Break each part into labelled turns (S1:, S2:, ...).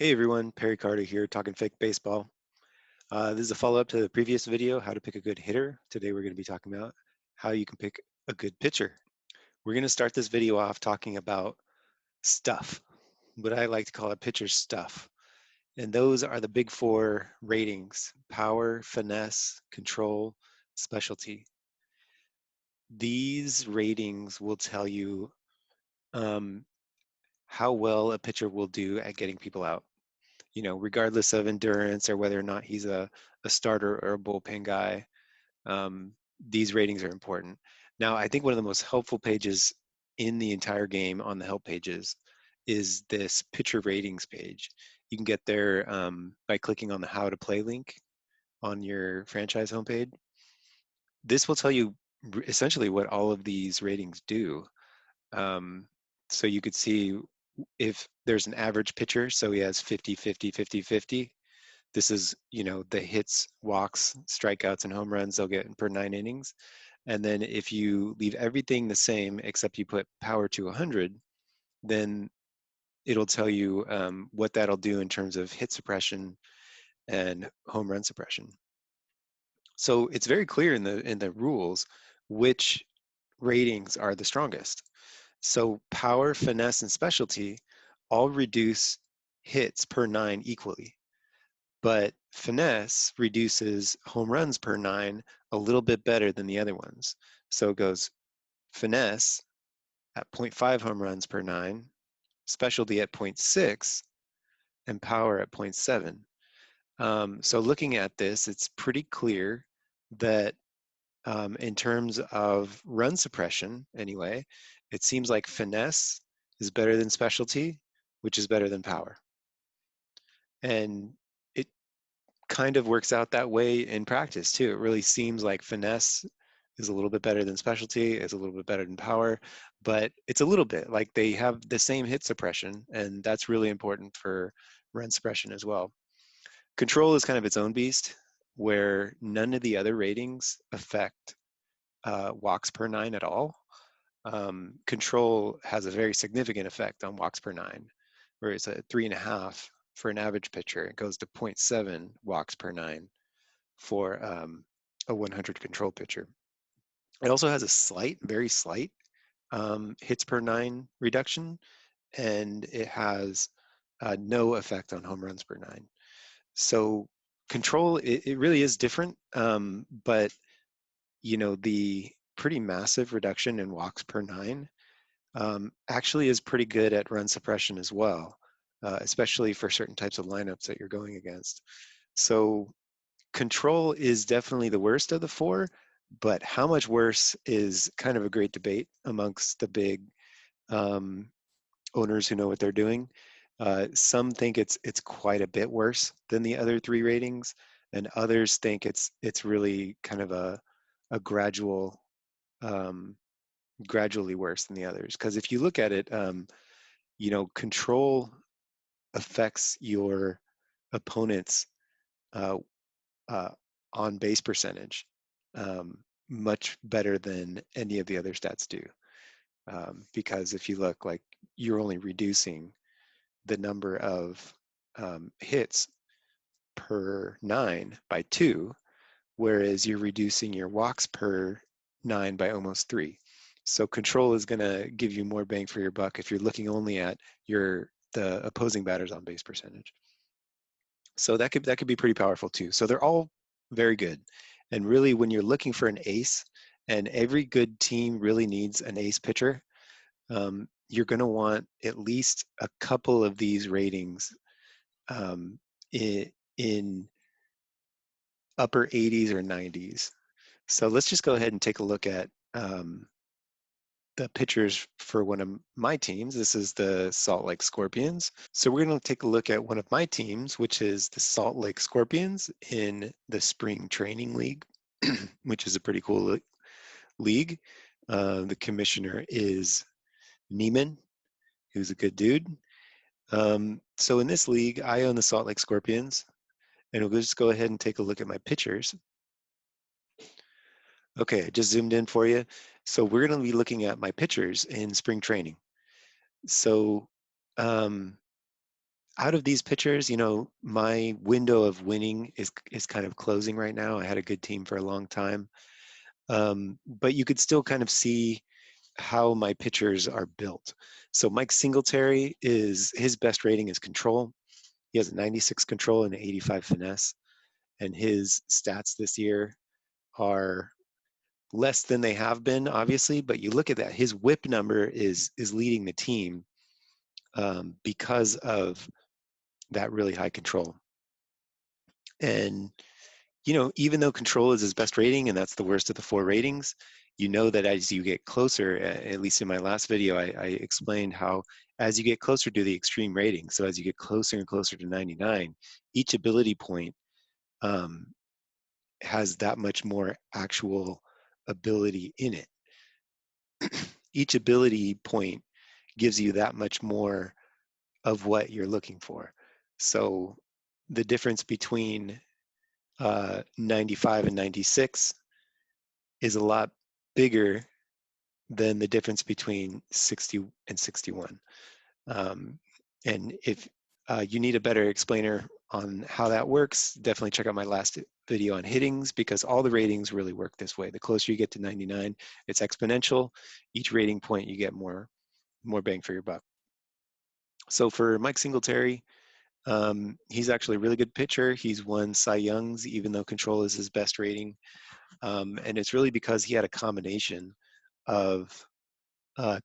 S1: Hey everyone, Perry Carter here, talking fake baseball. This is a follow-up to the previous video, how to pick a good hitter. Today we're going to be talking about how you can pick a good pitcher. We're going to start this video off talking about stuff, what I like to call a pitcher's stuff. And those are the big four ratings: power, finesse, control, specialty. These ratings will tell you um, how well a pitcher will do at getting people out. Regardless of endurance or whether or not he's a starter or a bullpen guy, um, these ratings are important. Now, I think one of the most helpful pages in the entire game on the help pages is this pitcher ratings page. You can get there by clicking on the How to Play link on your franchise homepage. This will tell you essentially what all of these ratings do. Um, so you could see if there's an average pitcher, so he has 50, 50, 50, 50. This is, the hits, walks, strikeouts, and home runs they'll get per 9 innings. And then if you leave everything the same except you put power to 100, then it'll tell you what that'll do in terms of hit suppression and home run suppression. So it's very clear in the rules which ratings are the strongest. So power, finesse, and specialty all reduce hits per 9 equally. But finesse reduces home runs per 9 a little bit better than the other ones. So it goes finesse at 0.5 home runs per 9, specialty at 0.6, and power at 0.7. So looking at this, it's pretty clear that in terms of run suppression, anyway, it seems like finesse is better than specialty, which is better than power. And it kind of works out that way in practice too. It really seems like finesse is a little bit better than specialty, is a little bit better than power, but it's a little bit like they have the same hit suppression, and that's really important for run suppression as well. Control is kind of its own beast, where none of the other ratings affect walks per 9 at all. Control has a very significant effect on walks per 9, where it's a 3.5 for an average pitcher. It goes to 0.7 walks per 9 for a 100 control pitcher. It also has a slight, very slight hits per 9 reduction, and it has no effect on home runs per 9. So control, it really is different, but the pretty massive reduction in walks per 9 actually is pretty good at run suppression as well, especially for certain types of lineups that you're going against. So control is definitely the worst of the four, but how much worse is kind of a great debate amongst the big owners who know what they're doing. Some think it's quite a bit worse than the other three ratings, and others think it's really kind of a gradual gradually worse than the others. Because if you look at it, control affects your opponent's uh, uh, on base percentage much better than any of the other stats do. Because if you look, like, you're only reducing the number of hits per 9 by 2, whereas you're reducing your walks per 9 by almost 3. So control is going to give you more bang for your buck if you're looking only at the opposing batter's on base percentage. So that could be pretty powerful too. So they're all very good. And really, when you're looking for an ace, and every good team really needs an ace pitcher, you're going to want at least a couple of these ratings in upper 80s or 90s. So let's just go ahead and take a look at the pitchers for one of my teams. This is the Salt Lake Scorpions. So we're going to take a look at one of my teams, which is the Salt Lake Scorpions in the Spring Training League, which is a pretty cool league. The commissioner is Neiman, who's a good dude. So in this league, I own the Salt Lake Scorpions, and we'll just go ahead and take a look at my pitchers. Okay, I just zoomed in for you. So we're going to be looking at my pitchers in spring training. So Out of these pitchers, you know, my window of winning is kind of closing right now. I had a good team for a long time, but you could still kind of see how my pitchers are built. So Mike Singletary, is his best rating is control. He has a 96 control and an 85 finesse, and his stats this year are less than they have been, obviously. But you look at that, his WHIP number is leading the team because of that really high control. And you know, even though control is his best rating and that's the worst of the 4 ratings, you know that as you get closer, at least in my last video, I explained how as you get closer to the extreme rating, so as you get closer and closer to 99, each ability point um, has that much more actual ability in it. Each ability point gives you that much more of what you're looking for. So the difference between 95 and 96 is a lot bigger than the difference between 60 and 61. Um, and if you need a better explainer on how that works, definitely check out my last video on hittings, because all the ratings really work this way. The closer you get to 99, it's exponential. Each rating point, you get more bang for your buck. So for Mike Singletary, he's actually a really good pitcher. He's won Cy Youngs, even though control is his best rating. And it's really because he had a combination of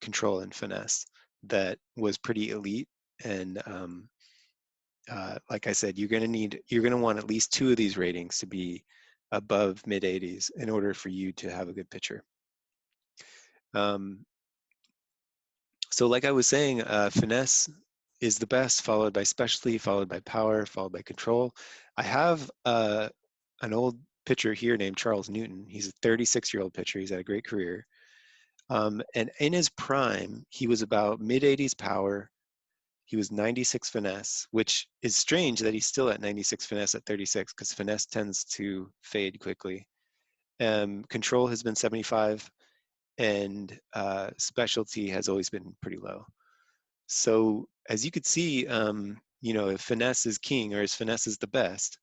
S1: control and finesse that was pretty elite. And like I said, you're going to want at least 2 of these ratings to be above mid 80s in order for you to have a good pitcher. So like I was saying, finesse is the best, followed by specialty, followed by power, followed by control. I have an old pitcher here named Charles Newton. He's a 36-year-old pitcher. He's had a great career. And in his prime, he was about mid 80s power. He was 96 finesse, which is strange that he's still at 96 finesse at 36, because finesse tends to fade quickly. Control has been 75, and specialty has always been pretty low. So as you could see, you know, if finesse is king, or if finesse is the best,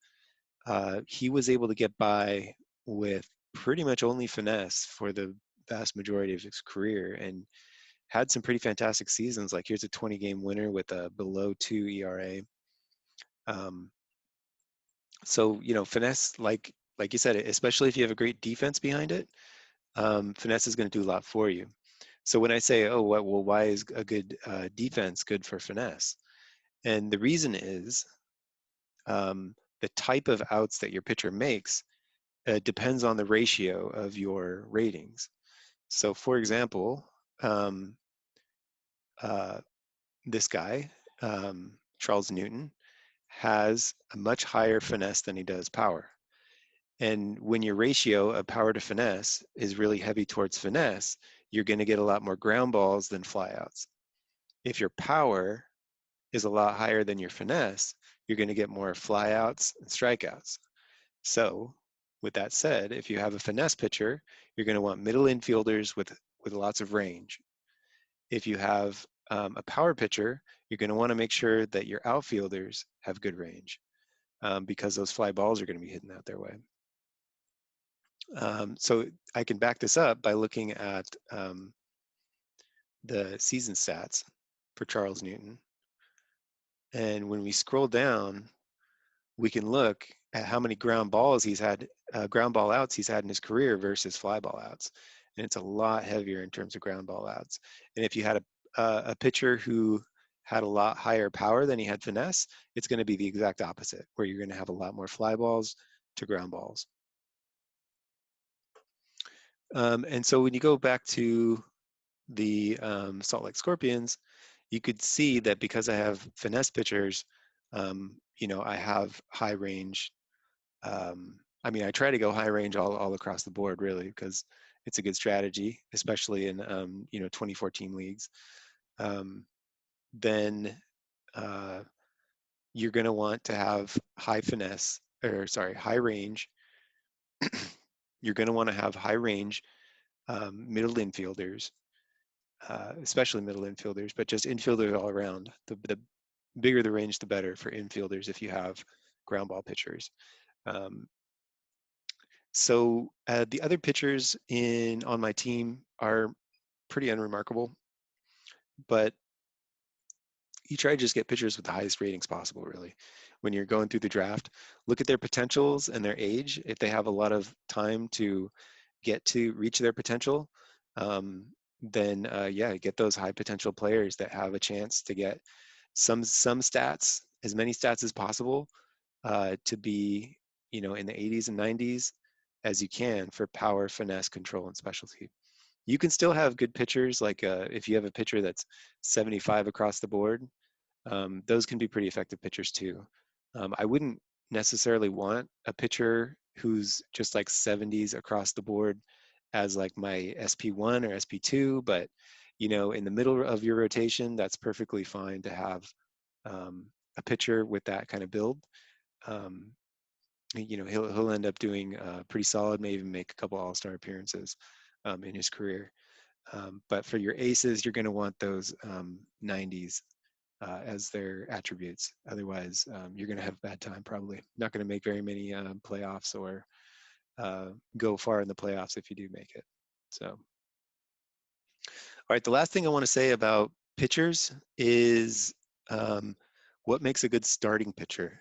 S1: he was able to get by with pretty much only finesse for the vast majority of his career, and had some pretty fantastic seasons. Like here's a 20-game winner with a below 2 ERA. Um, so you know, finesse, like you said, especially if you have a great defense behind it, finesse is going to do a lot for you. So when I say, oh, well, why is a good defense good for finesse? And the reason is the type of outs that your pitcher makes depends on the ratio of your ratings. So for example, um, uh, this guy, Charles Newton, has a much higher finesse than he does power. And when your ratio of power to finesse is really heavy towards finesse, you're going to get a lot more ground balls than flyouts. If your power is a lot higher than your finesse, you're going to get more flyouts and strikeouts. So, with that said, if you have a finesse pitcher, you're going to want middle infielders with lots of range. If you have a power pitcher, you're going to want to make sure that your outfielders have good range, because those fly balls are going to be hitting out their way. So I can back this up by looking at the season stats for Charles Newton. And when we scroll down, we can look at how many ground balls he's had, ground ball outs he's had in his career versus fly ball outs. And it's a lot heavier in terms of ground ball outs. And if you had a pitcher who had a lot higher power than he had finesse, it's going to be the exact opposite, where you're going to have a lot more fly balls to ground balls. And so when you go back to the Salt Lake Scorpions, you could see that because I have finesse pitchers, you know, I have high range. I mean, I try to go high range all across the board, really, because it's a good strategy, especially in you know, 2014 leagues. Then you're going to want to have high finesse, or sorry, high range. You're going to want to have high range middle infielders, especially middle infielders, but just infielders all around. bigger the range, the better for infielders if you have ground ball pitchers. Um, so the other pitchers on my team are pretty unremarkable, but you try to just get pitchers with the highest ratings possible, really. When you're going through the draft, look at their potentials and their age. If they have a lot of time to get to reach their potential, um, then yeah, get those high potential players that have a chance to get some stats, as many stats as possible, to be, in the 80s and 90s as you can for power, finesse, control, and specialty. You can still have good pitchers, like if you have a pitcher that's 75 across the board, those can be pretty effective pitchers too. I wouldn't necessarily want a pitcher who's just like 70s across the board as like my SP1 or SP2, but in the middle of your rotation, that's perfectly fine to have a pitcher with that kind of build. Um, he'll end up doing pretty solid, may even make a couple All-Star appearances in his career. But for your aces, you're going to want those 90s as their attributes. Otherwise, you're going to have a bad time probably. Not going to make very many playoffs or go far in the playoffs if you do make it. So, all right, the last thing I want to say about pitchers is um, what makes a good starting pitcher.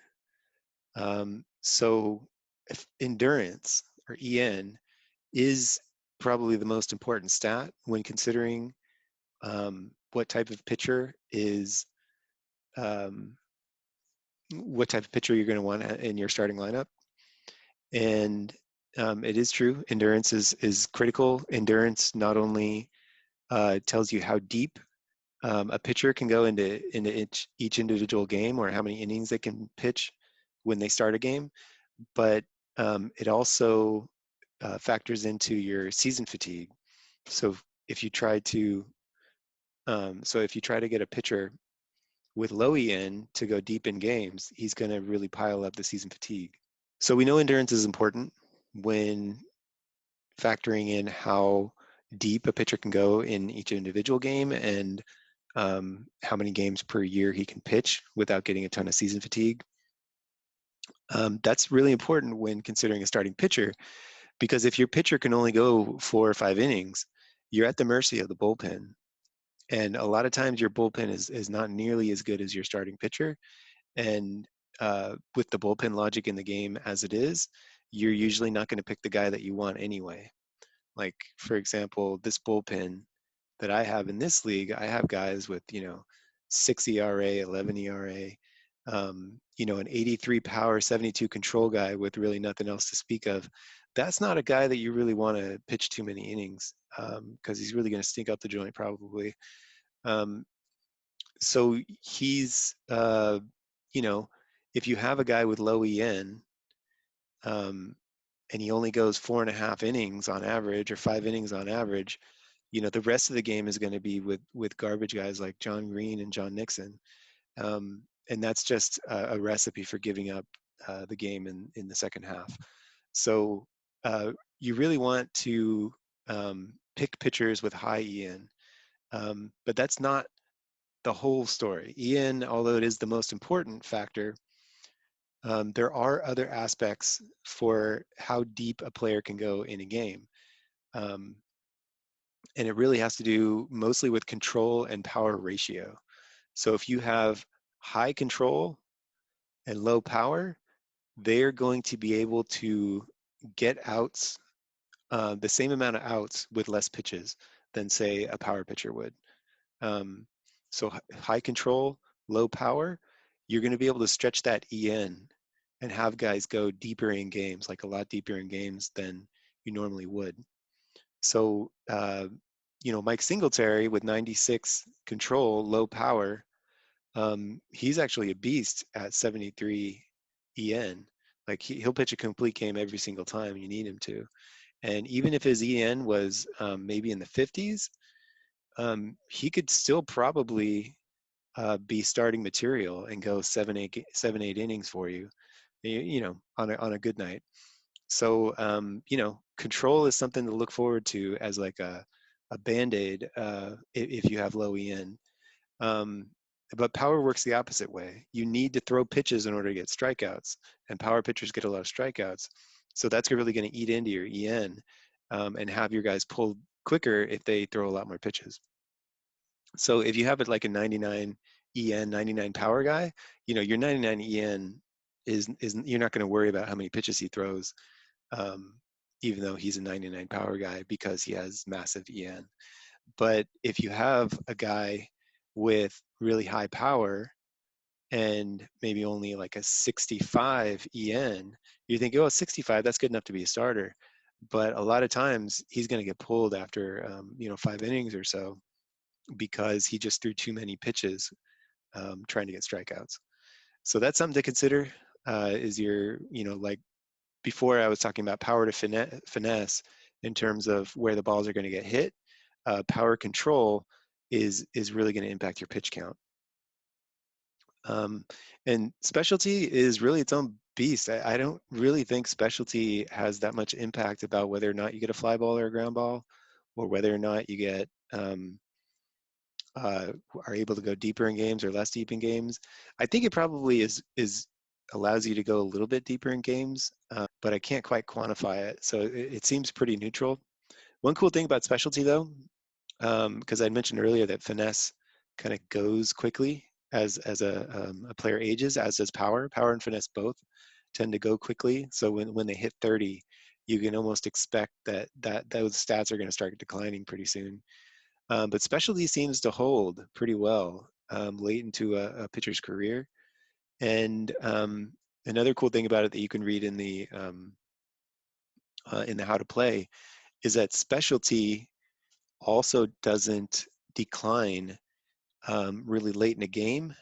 S1: So if endurance, or EN, is probably the most important stat when considering what type of pitcher is what type of pitcher you're going to want in your starting lineup. And it is true, endurance is critical. Endurance not only tells you how deep a pitcher can go into each individual game, or how many innings they can pitch when they start a game, but it also factors into your season fatigue. So if you try to get a pitcher with low EN to go deep in games, he's going to really pile up the season fatigue. So we know endurance is important when factoring in how deep a pitcher can go in each individual game, and how many games per year he can pitch without getting a ton of season fatigue. That's really important when considering a starting pitcher, because if your pitcher can only go 4 or 5 innings, you're at the mercy of the bullpen. And a lot of times your bullpen is not nearly as good as your starting pitcher. And with the bullpen logic in the game as it is, you're usually not going to pick the guy that you want anyway. Like, for example, this bullpen that I have in this league, I have guys with, 6 ERA, 11 ERA, an 83 power, 72 control guy with really nothing else to speak of. That's not a guy that you really want to pitch too many innings, because he's really going to stink up the joint probably. So he's, if you have a guy with low EN, and he only goes 4.5 innings on average, or 5 innings on average, the rest of the game is going to be with garbage guys like John Green and John Nixon. And that's just a recipe for giving up the game in the second half. So you really want to pick pitchers with high EN. But that's not the whole story. EN, although it is the most important factor, there are other aspects for how deep a player can go in a game. And it really has to do mostly with control and power ratio. So if you have high control and low power, they're going to be able to get outs, the same amount of outs with less pitches than, say, a power pitcher would. So high control, low power, you're going to be able to stretch that EN and have guys go deeper in games, like a lot deeper in games than you normally would. So, Mike Singletary with 96 control, low power, he's actually a beast at 73 EN. Like he'll pitch a complete game every single time you need him to. And even if his EN was maybe in the 50s, he could still probably be starting material and go 7, 8 innings for you, on a good night. So, control is something to look forward to as like a Band-Aid if you have low EN. But power works the opposite way. You need to throw pitches in order to get strikeouts, and power pitchers get a lot of strikeouts. So that's really going to eat into your EN and have your guys pull quicker if they throw a lot more pitches. So if you have it like a 99 EN, 99 power guy, your 99 EN is you're not going to worry about how many pitches he throws, um, even though he's a 99 power guy because he has massive EN. But if you have a guy with really high power and maybe only like a 65 EN, you think, oh, 65, that's good enough to be a starter. But a lot of times he's going to get pulled after 5 innings or so because he just threw too many pitches trying to get strikeouts. So that's something to consider. Is like before I was talking about power to finesse in terms of where the balls are going to get hit. Power control is really going to impact your pitch count. And specialty is really its own beast. I don't really think specialty has that much impact about whether or not you get a fly ball or a ground ball, or whether or not you get are able to go deeper in games or less deep in games. I think it probably is allows you to go a little bit deeper in games, but I can't quite quantify it. So it seems pretty neutral. One cool thing about specialty though, because I mentioned earlier that finesse kind of goes quickly as a player ages, as does power. Power and finesse both tend to go quickly. So when they hit 30, you can almost expect that those stats are going to start declining pretty soon. But specialty seems to hold pretty well late into a pitcher's career. And another cool thing about it that you can read in the how to play is that specialty also doesn't decline really late in a game.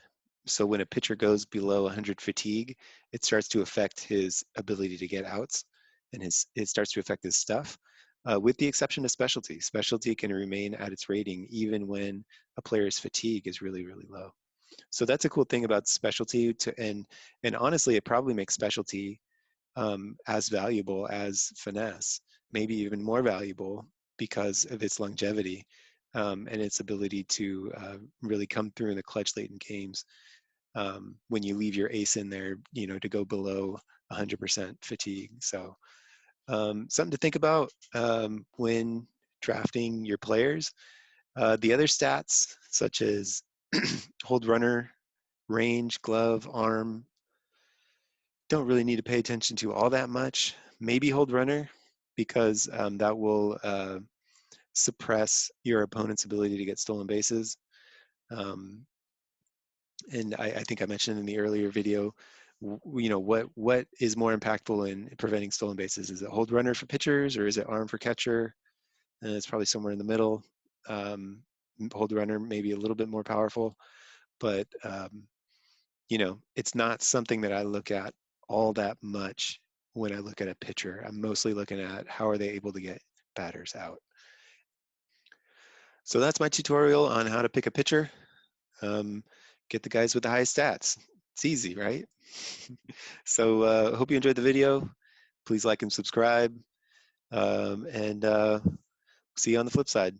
S1: So when a pitcher goes below 100 fatigue, it starts to affect his ability to get outs, and it starts to affect his stuff. With the exception of specialty, specialty can remain at its rating even when a player's fatigue is really, really low. So that's a cool thing about specialty. And honestly, it probably makes specialty as valuable as finesse, maybe even more valuable because of its longevity and its ability to really come through in the clutch late in games when you leave your ace in there, to go below 100% fatigue. So something to think about when drafting your players. The other stats, such as hold runner, range, glove, arm, don't really need to pay attention to all that much. Maybe hold runner because that will suppress your opponent's ability to get stolen bases. Um, and I think I mentioned in the earlier video, what is more impactful in preventing stolen bases? Is it hold runner for pitchers or is it arm for catcher? And it's probably somewhere in the middle. Hold runner maybe a little bit more powerful, but it's not something that I look at all that much when I look at a pitcher. I'm mostly looking at how are they able to get batters out. So that's my tutorial on how to pick a pitcher. Get the guys with the high stats. It's easy, right? So I hope you enjoyed the video. Please like and subscribe. And see you on the flip side.